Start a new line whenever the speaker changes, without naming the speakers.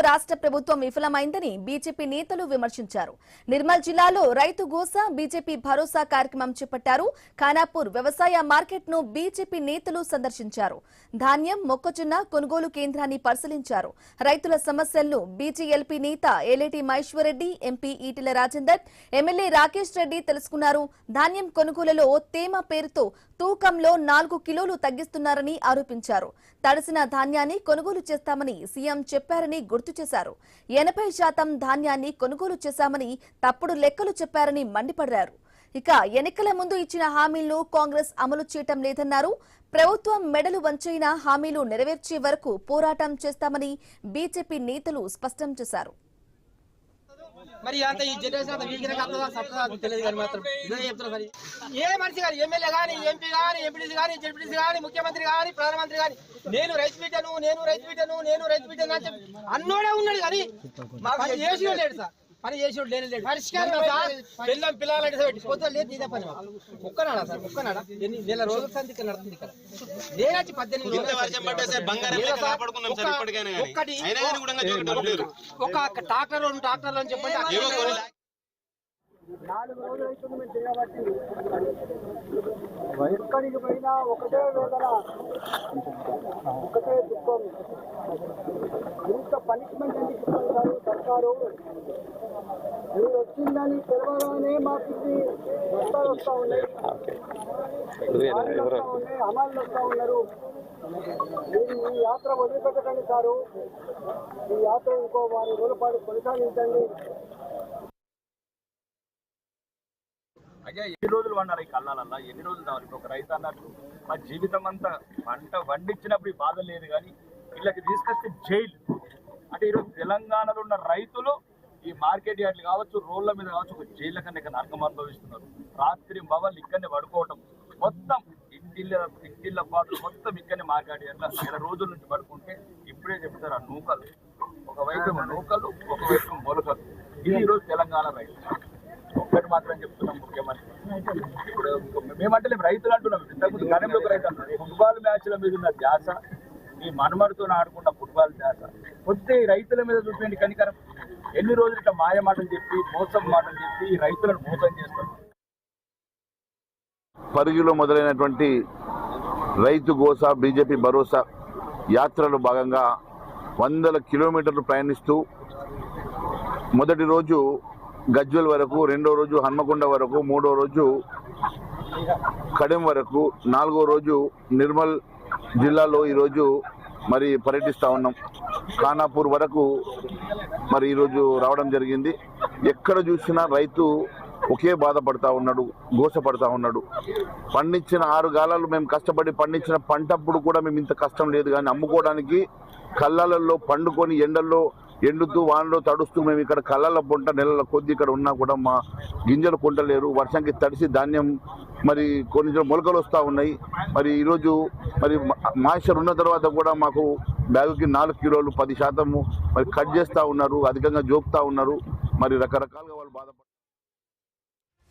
రాష్ట్ర ప్రభుత్వం విఫలమైందని బీజేపీ నేతలు విమర్శించారు. నిర్మల్ జిల్లాలో రైతు గోసా బీజేపీ భరోసా కార్యక్రమం చేపట్టారు. ఖానాపూర్ వ్యవసాయ మార్కెట్ ను బీజేపీ నేతలు సందర్శించారు. ధాన్యం, మొక్కజొన్న కొనుగోలు కేంద్రాన్ని పరిశీలించారు. రైతుల సమస్యలను బీజేఎల్పీ నేత ఏలేటి మహేశ్వరరెడ్డి, ఎంపీ ఈటెల రాజేందర్, ఎమ్మెల్యే రాకేష్ రెడ్డి తెలుసుకున్నారు. ధాన్యం కొనుగోలులో తేమ పేరుతో తూకంలో 4 కిలోలు తగ్గిస్తున్నారని ఆరోపించారు. తడిసిన ధాన్యాన్ని కొనుగోలు చేస్తామని సీఎం చెప్పారని గుర్తు చేశారు. 80% ధాన్యాన్ని కొనుగోలు చేశామని తప్పుడు లెక్కలు చెప్పారని మండిపడ్డారు. ఇక ఎన్నికల ముందు ఇచ్చిన హామీలను కాంగ్రెస్ అమలు చేయటం లేదన్నారు. ప్రభుత్వం మెడలు వంచైన హామీలు నెరవేర్చే వరకు పోరాటం చేస్తామని బీజేపీ నేతలు స్పష్టం చేశారు.
మరి అంత ఈ జనరేషన్ అంత వీగిన కథ సత్తా తెలియదు కానీ మాత్రం ఇదే చెప్తున్నా. మరి ఏ మనిషి కానీ ఎమ్మెల్యే కానీ, ఎంపీ కానీ, ఎంపీటీసీ కానీ, జెడ్పీటీసీ కానీ, ముఖ్యమంత్రి కానీ, ప్రధానమంత్రి కానీ నేను రైతు బిడ్డను అని చెప్పి అన్నోడే ఉన్నాడు కానీ మాకు చేసి లేడు సార్. పని చేసి లేడు. పరిష్కారం పిల్లలు పిల్లలు పొద్దు లేదు తీదే పని ఒక్కనాడా సార్, ఒక్కనాడా ఎన్ని నెల రోజుల సంది ఇక్కడ నడుతుంది. ఇక్కడ నేనచ్చి 18 ఒక ట్రాక్టర్ అని చెప్పండి
4 రోజులు అవుతుంది మేము చేయబట్టి. ఎక్కడికి పోయినా ఒకటే వేదన, ఒకటే దుఃఖం. ఇంత పనిష్మెంట్ ఎందుకు ఇస్తున్నారు సర్కారు? మీరు వచ్చిందని తెలవగానే మాకు వస్తాలు వస్తూ ఉన్నాయి, అమలు వస్తూ ఉన్నారు. మీరు ఈ యాత్ర వదిలిపెట్టకండి సారు. ఈ యాత్ర ఇంకో 4 రోజుల పాటు కొనసాగించండి.
అయ్యా ఎన్ని రోజులు వండాలి ఈ కళ్ళాలల్లా, ఎన్ని రోజులు కావాలి? ఒక రైతు అన్నట్టు మా జీవితం అంతా పంట వండించినప్పుడు ఈ బాధ లేదు కానీ వీళ్ళకి తీసుకొస్తే జైలు. అంటే ఈరోజు తెలంగాణలో ఉన్న రైతులు ఈ మార్కెట్ యార్డ్లు కావచ్చు, రోడ్ల మీద కావచ్చు, ఒక జైళ్ళ కన్నా ఇక్కడ నరకం అనుభవిస్తున్నారు. రాత్రి మొబైల్ ఇక్కడనే పడుకోవటం, మొత్తం ఇంటిళ్ళ పాటలు మొత్తం ఇక్కడనే మార్కెట్ యార్డ్ల 2 రోజుల నుంచి పడుకుంటే ఇప్పుడే చెప్తారు ఆ నూకలు. ఒకవైపు నూకలు, ఒకవైపు మొలకలు. ఇది ఈరోజు తెలంగాణ రైతు. ఒక్కటి మాత్రం చెప్తున్నాం ముఖ్యమంత్రి, ఇప్పుడు మేమంటే మేము రైతులు అంటున్నాం. ఇంతకుముందు గణంలో ఒక రైతు అంటున్నారు. ఫుట్బాల్ మ్యాచ్ల మీద ఉన్న ధ్యాస, ఈ మనమడితో ఆడుకున్న ఫుట్బాల్ ధ్యాస కొద్ది రైతుల మీద చూపించండి కనికరం. ఎన్ని రోజులు ఇట్లా మాయ మాటలు చెప్పి, మోసం మాటలు చెప్పి ఈ రైతులను మోసం చేస్తారు.
పరిగిలో మొదలైనటువంటి రైతు గోసా బీజేపీ భరోసా యాత్రలో భాగంగా 100 కిలోమీటర్లు ప్రయాణిస్తూ మొదటి రోజు గజ్వెల్ వరకు, 2వ రోజు హన్మకొండ వరకు, 3వ రోజు కడెం వరకు, 4వ రోజు నిర్మల్ జిల్లాలో ఈరోజు మరి పర్యటిస్తూ ఉన్నాం. ఖానాపూర్ వరకు మరి ఈరోజు రావడం జరిగింది. ఎక్కడ చూసినా రైతు ఒకే బాధపడతా ఉన్నాడు, గోసపడతా ఉన్నాడు. పండించిన 6 గాలాలు మేము కష్టపడి పండించిన పంటప్పుడు కూడా మేము ఇంత కష్టం లేదు, కానీ అమ్ముకోవడానికి కళ్ళాలలో పండుకొని ఎండల్లో ఎండుతూ వానలో తడుస్తూ మేము ఇక్కడ కళ్ళల పొంట నెలల కొద్ది ఇక్కడ ఉన్నా కూడా మా గింజలు కొంటలేరు. వర్షంకి తడిసి ధాన్యం మరి కొన్ని మొలకలు వస్తూ ఉన్నాయి. మరి ఈరోజు మరి మాయిశ్చర్ ఉన్న తర్వాత కూడా మాకు బ్యాగుకి 4 కిలోలు 10% మరి కట్ చేస్తూ ఉన్నారు, అధికంగా జోపుతూ ఉన్నారు. మరి రకరకాలుగా